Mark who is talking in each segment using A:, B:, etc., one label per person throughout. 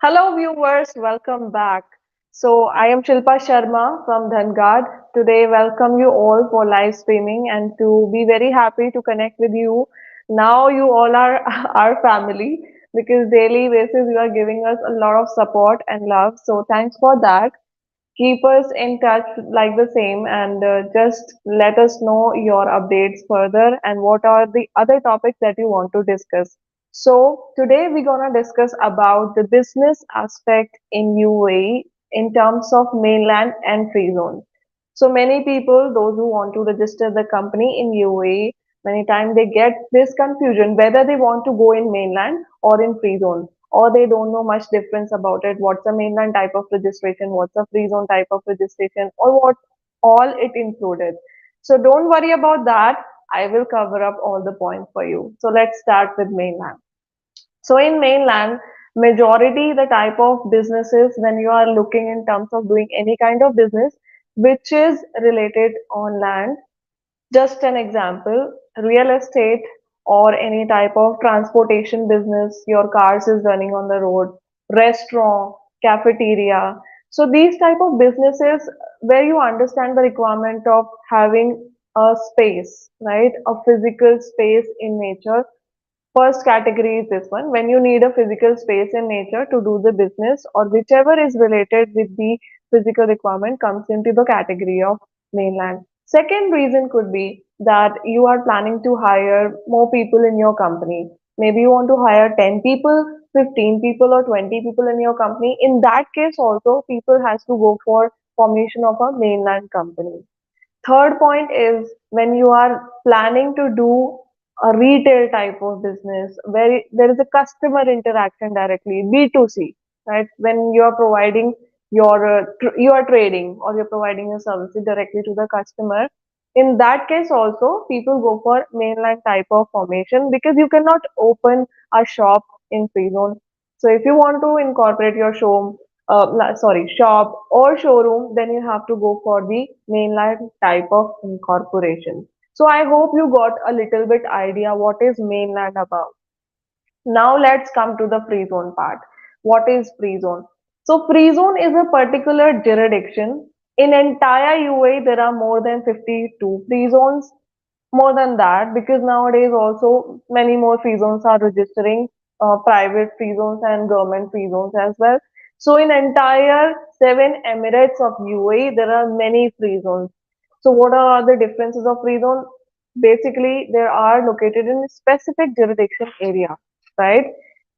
A: Hello, viewers. Welcome back. I am Shilpa Sharma from Dhanguard. Today, welcome you all for live streaming and to be very happy to connect with you. Now, you all are our family because daily basis you are giving us a lot of support and love. So, thanks for that. Keep us in touch like the same and just let us know your updates further and what are the other topics that you want to discuss. So today we're gonna discuss about the business aspect in UAE in terms of mainland and free zone. So many people, those who want to register the company in UAE, many times they get this confusion whether they want to go in mainland or in free zone, or they don't know much difference about it. What's a mainland type of registration? What's a free zone type of registration? Or what all it included. So don't worry about that. I will cover up all the points for you. So let's start with mainland. So in mainland, majority the type of businesses when you are looking in terms of doing any kind of business which is related on land. Just an example, real estate or any type of transportation business, your cars is running on the road, restaurant, cafeteria. So these type of businesses where you understand the requirement of having a space, right? A physical space in nature. First category is this one, when you need a physical space in nature to do the business or whichever is related with the physical requirement comes into the category of mainland. Second reason could be that you are planning to hire more people in your company. Maybe you want to hire 10 people, 15 people or 20 people in your company. In that case also people has to go for formation of a mainland company. Third point is when you are planning to do a retail type of business where there is a customer interaction directly, B2C, right? When you are providing you are trading or you're providing your services directly to the customer. In that case also, people go for mainline type of formation because you cannot open a shop in free zone. So if you want to incorporate your shop or showroom, then you have to go for the mainline type of incorporation. So I hope you got a little bit idea what is mainland about. Now let's come to the free zone part. What is free zone? So free zone is a particular jurisdiction. In entire UAE, there are more than 52 free zones, more than that because nowadays also many more free zones are registering private free zones and government free zones as well. So in entire seven emirates of UAE, there are many free zones. So what are the differences of free zone? Basically, they are located in a specific jurisdiction area, right?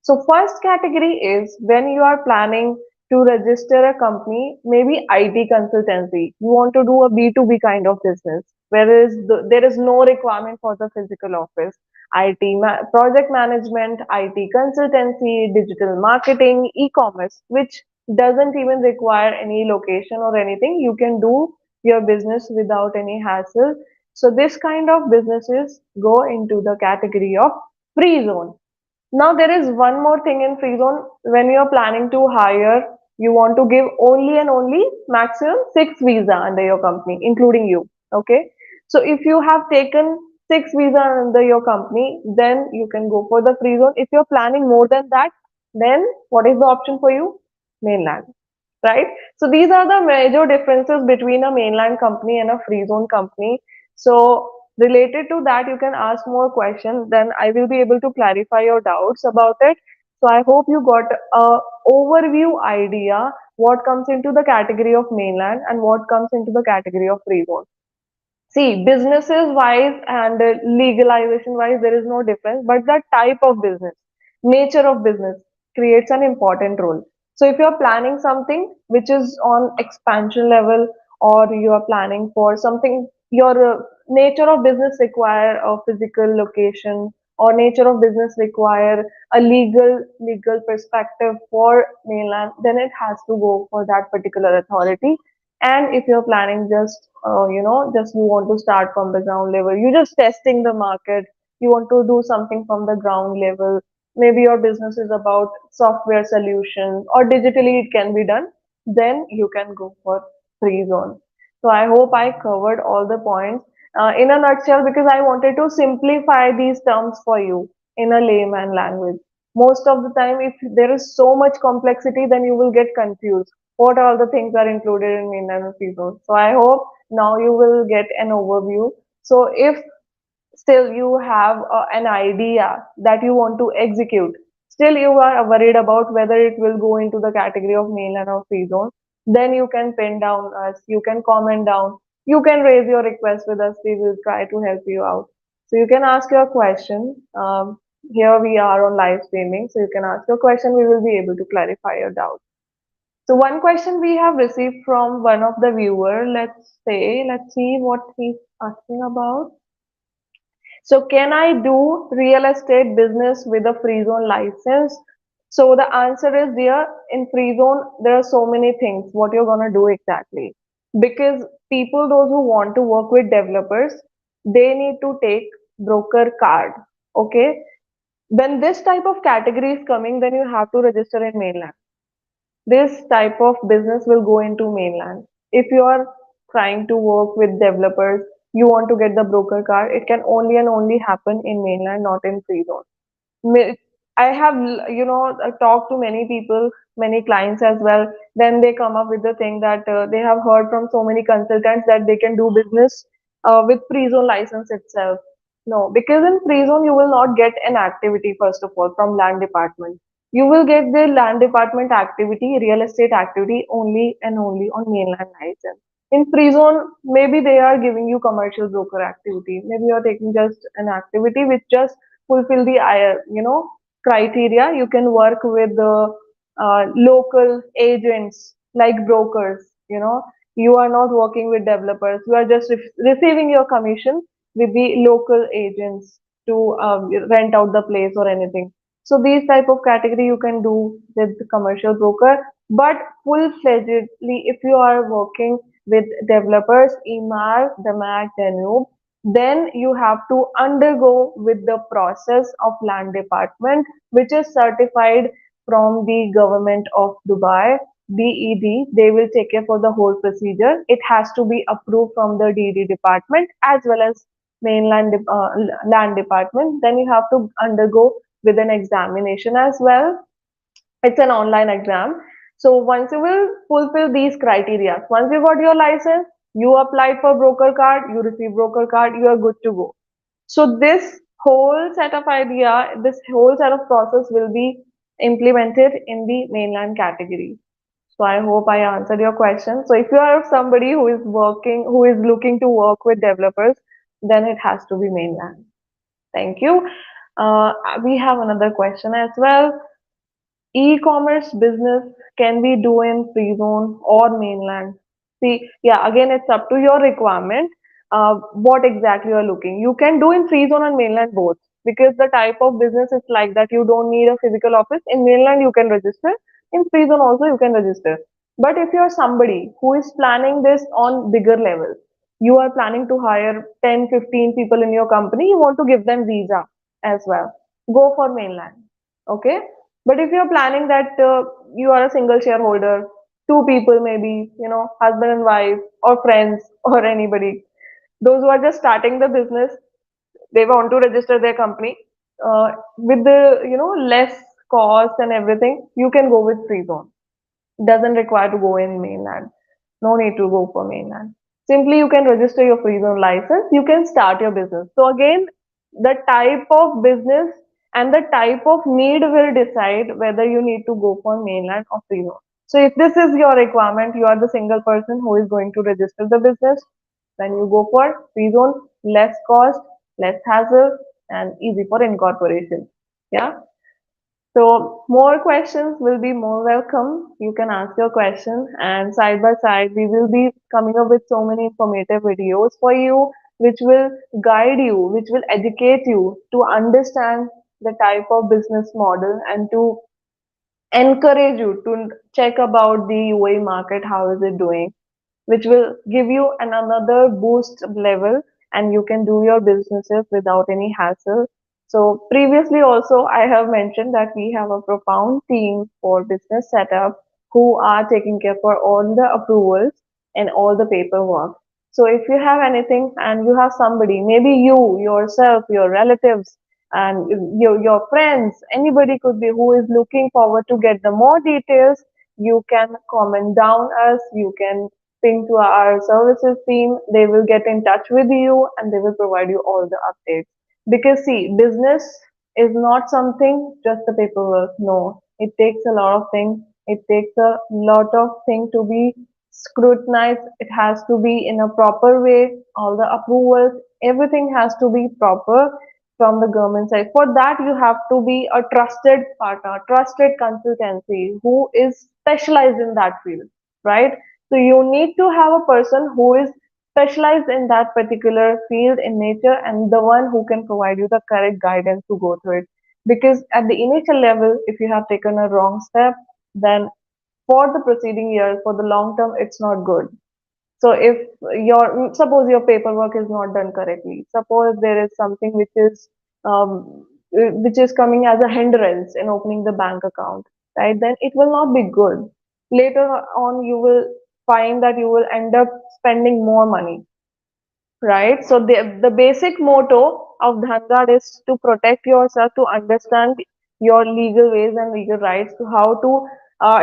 A: So first category is when you are planning to register a company, maybe IT consultancy. You want to do a B2B kind of business, whereas there is no requirement for the physical office. Project management, IT consultancy, digital marketing, e-commerce, which doesn't even require any location or anything. You can do your business without any hassle. So this kind of businesses go into the category of free zone. Now there is one more thing in free zone. When you are planning to hire, you want to give only and only maximum six visa under your company, including you. Okay. So if you have taken six visa under your company, then you can go for the free zone. If you're planning more than that, then what is the option for you? Mainland, right? So these are the major differences between a mainland company and a free zone company. So related to that, you can ask more questions, then I will be able to clarify your doubts about it. So I hope you got a overview idea what comes into the category of mainland and what comes into the category of free zone. See, businesses wise and legalization wise, there is no difference, but the type of business, nature of business creates an important role. So if you're planning something which is on expansion level or you are planning for something, your nature of business require a physical location or nature of business require a legal perspective for mainland, then it has to go for that particular authority. And if you're planning just, just you want to start from the ground level, you're just testing the market, you want to do something from the ground level, maybe your business is about software solution or digitally it can be done, then you can go for free zone. So I hope I covered all the points in a nutshell because I wanted to simplify these terms for you in a layman language. Most of the time, if there is so much complexity, then you will get confused. What all the things are included in mainland and free zone? So I hope now you will get an overview. So if still you have an idea that you want to execute, still you are worried about whether it will go into the category of mainland or free zone, then you can pin down us, you can comment down, you can raise your request with us, we will try to help you out. So you can ask your question. Here we are on live streaming, so you can ask your question, we will be able to clarify your doubt. So one question we have received from one of the viewer, let's see what he's asking about. So can I do real estate business with a free zone license? So the answer is there. In free zone, there are so many things. What you're gonna do exactly? Because people, those who want to work with developers, they need to take broker card. Okay. When this type of category is coming, then you have to register in mainland. This type of business will go into mainland. If you are trying to work with developers, you want to get the broker card, it can only and only happen in mainland, not in free zone. I have, talked to many people, many clients as well. Then they come up with the thing that they have heard from so many consultants that they can do business with free zone license itself. No, because in free zone you will not get an activity first of all from land department. You will get the land department activity, real estate activity only and only on mainland license. In free zone, maybe they are giving you commercial broker activity. Maybe you are taking just an activity which just fulfill the criteria. You can work with the local agents like brokers. You are not working with developers. You are just receiving your commission with the local agents to rent out the place or anything. So these type of category you can do with the commercial broker, but full-fledgedly if you are working with developers, EMAR, DMAC, Danube, then you have to undergo with the process of land department, which is certified from the government of Dubai, DED. They will take care for the whole procedure. It has to be approved from the DED department as well as mainland land department. Then you have to undergo with an examination as well. It's an online exam. So once you will fulfill these criteria, once you got your license, you applied for broker card, you receive broker card, you are good to go. So this whole set of idea, this whole set of process will be implemented in the mainland category. So I hope I answered your question. So if you are somebody who is working, who is looking to work with developers, then it has to be mainland. Thank you. We have another question as well. E-commerce business can we do in free zone or mainland? See, yeah, again, it's up to your requirement. What exactly you're looking. You can do in free zone and mainland both because the type of business is like that. You don't need a physical office. In mainland, you can register. In free zone also, you can register. But if you're somebody who is planning this on bigger level, you are planning to hire 10, 15 people in your company, you want to give them visa as well. Go for mainland. Okay, but if you're planning that you are a single shareholder, two people maybe, husband and wife or friends or anybody, those who are just starting the business, they want to register their company with the, less cost and everything, you can go with free zone. Doesn't require to go in mainland. No need to go for mainland. Simply you can register your free zone license. You can start your business. So again, the type of business and the type of need will decide whether you need to go for mainland or free zone. So if this is your requirement, you are the single person who is going to register the business, then you go for free zone, less cost, less hassle, and easy for incorporation. Yeah. So more questions will be more welcome. You can ask your question and side by side we will be coming up with so many informative videos for you which will guide you, which will educate you to understand the type of business model and to encourage you to check about the UAE market, how is it doing, which will give you another boost level and you can do your businesses without any hassle. So previously also I have mentioned that we have a profound team for business setup who are taking care for all the approvals and all the paperwork. So if you have anything and you have somebody, maybe you, yourself, your relatives, and your friends, anybody could be who is looking forward to get the more details, you can comment down us, you can ping to our services team, they will get in touch with you and they will provide you all the updates. Because see, business is not something just the paperwork. No, it takes a lot of things. It takes a lot of things to be scrutinized. It has to be in a proper way. All the approvals, everything has to be proper from the government side. For that, you have to be a trusted partner, trusted consultancy who is specialized in that field, right? So you need to have a person who is specialized in that particular field in nature and the one who can provide you the correct guidance to go through it. Because at the initial level, if you have taken a wrong step, then for the preceding years, for the long term, it's not good. So if suppose your paperwork is not done correctly, suppose there is something which is coming as a hindrance in opening the bank account, right? Then it will not be good. Later on, you will find that you will end up spending more money, right? So the basic motto of Dhanguard is to protect yourself, to understand your legal ways and legal rights, to how to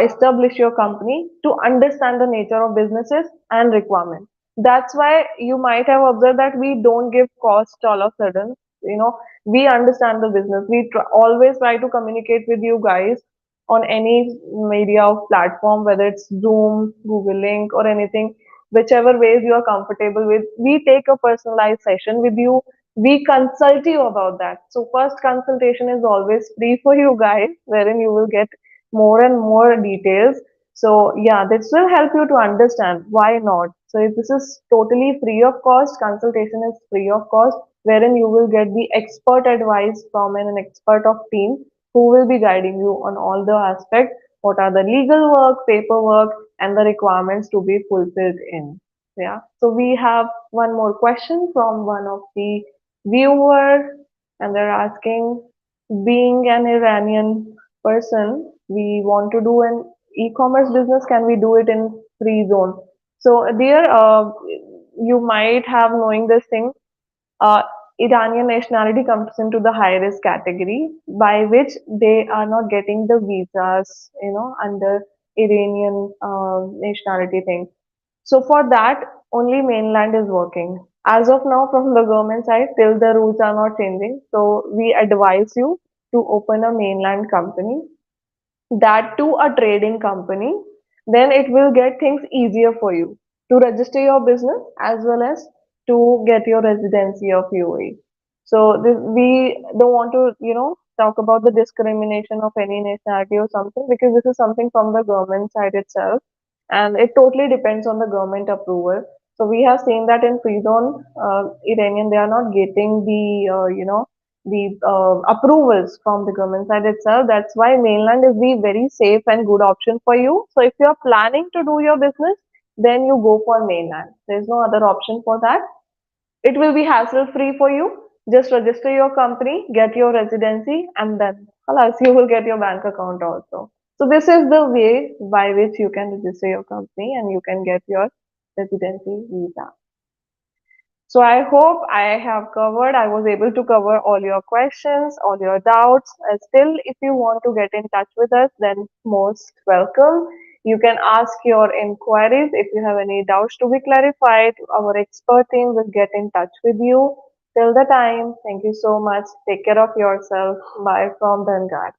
A: establish your company, to understand the nature of businesses and requirements. That's why you might have observed that we don't give cost all of a sudden. You know, we understand the business. We always try to communicate with you guys on any media of platform, whether it's Zoom, Google Link, or anything, whichever ways you are comfortable with. We take a personalized session with you. We consult you about that. So first consultation is always free for you guys, wherein you will get more and more details. So yeah, this will help you to understand why not. So if this is totally free of cost, consultation is free of cost, wherein you will get the expert advice from an expert of team who will be guiding you on all the aspects. What are the legal work, paperwork, and the requirements to be fulfilled in. Yeah. So we have one more question from one of the viewer, and they're asking, being an Iranian person, we want to do an e-commerce business. Can we do it in Freezone? So, dear, you might have knowing this thing. uh, Iranian nationality comes into the high risk category by which they are not getting the visas, under Iranian nationality thing. So for that, only mainland is working. As of now, from the government side, till the rules are not changing. So we advise you to open a mainland company, that to a trading company, then it will get things easier for you to register your business as well as to get your residency of UAE. So we don't want to, talk about the discrimination of any nationality or something, because this is something from the government side itself, and it totally depends on the government approval. So we have seen that in Free Zone, Iranian, they are not getting the approvals from the government side itself. That's why mainland is the very safe and good option for you. So if you are planning to do your business, then you go for mainland. There's no other option for that. It will be hassle free for you. Just register your company, get your residency, and then alas, you will get your bank account also. So this is the way by which you can register your company and you can get your residency visa. So I hope I have covered, I was able to cover all your questions, all your doubts. Still, if you want to get in touch with us, then most welcome. You can ask your inquiries. If you have any doubts to be clarified, our expert team will get in touch with you. Till the time, thank you so much. Take care of yourself. Bye from Dhanguard.